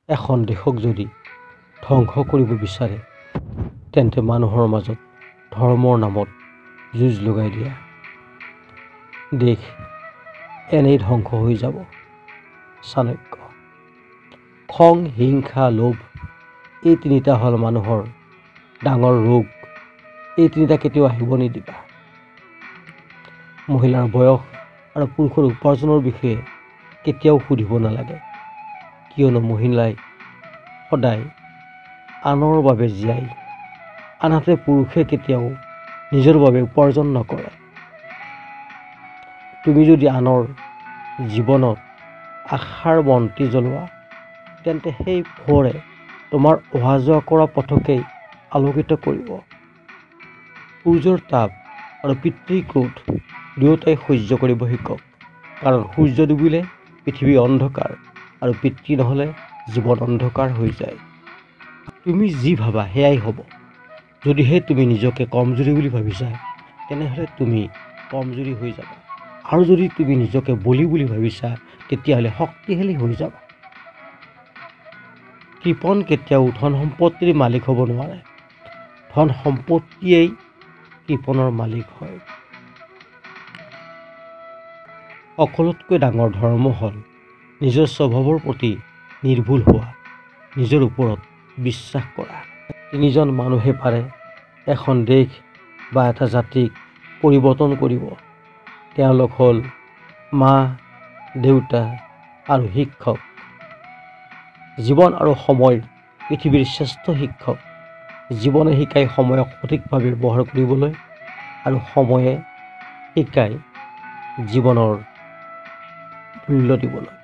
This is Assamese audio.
এখন দেশক যদি ধ্বংস কৰিব বিচাৰে তেন্তে মানুহৰ মাজত ধৰ্মৰ নামত যুঁজ লগাই দিয়া দেশ এনেই ধ্বংস হৈ যাব। চাণক্য। খং, হিংসা, লোভ এই তিনিটা হ'ল মানুহৰ ডাঙৰ ৰোগ। এই তিনিটা কেতিয়াও আহিব নিদিবা। মহিলাৰ বয়স আৰু পুৰুষৰ উপাৰ্জনৰ বিষয়ে কেতিয়াও সুধিব নালাগে, কিয়নো মহিলাই সদায় আনৰ বাবে জীয়াই, আনহাতে পুৰুষে কেতিয়াও নিজৰ বাবে উপাৰ্জন নকৰে। তুমি যদি আনৰ জীৱনত আশাৰ বন্তি জ্বলোৱা তেন্তে সেই পোহৰে তোমাৰ অহা যোৱা কৰা পথকেই আলোকিত কৰিব। সূৰ্যৰ তাপ আৰু পিতৃৰ ক্ৰোধ দুয়োটাই সহ্য কৰিব শিকক, কাৰণ সূৰ্য ডুবিলে পৃথিৱী অন্ধকাৰ আৰু পিতৃ নহ'লে জীৱন অন্ধকাৰ হৈ যায়। তুমি যি ভাবা সেয়াই হ'ব। যদিহে তুমি নিজকে কমজুৰি বুলি ভাবিছা তেনেহ'লে তুমি কমজুৰি হৈ যাবা, আৰু যদি তুমি নিজকে বলি বুলি ভাবিছা তেতিয়াহ'লে শক্তিশালী হৈ যাবা। কৃপণ কেতিয়াও ধন সম্পত্তিৰ মালিক হ'ব নোৱাৰে। ধন সম্পত্তিয়েই কৃপণৰ মালিক হয়। সকলোতকৈ ডাঙৰ ধৰ্ম হ'ল নিজৰ স্বভাৱৰ প্ৰতি নিৰ্ভুল হোৱা, নিজৰ ওপৰত বিশ্বাস কৰা। তিনিজন মানুহে পাৰে এখন দেশ বা এটা জাতিক পৰিৱৰ্তন কৰিব। তেওঁলোক হ'ল মা, দেউতা আৰু শিক্ষক। জীৱন আৰু সময় পৃথিৱীৰ শ্ৰেষ্ঠ শিক্ষক। জীৱনে শিকায় সময়ক সঠিকভাৱে ব্যৱহাৰ কৰিবলৈ, আৰু সময়ে শিকায় জীৱনৰ মূল্য দিবলৈ।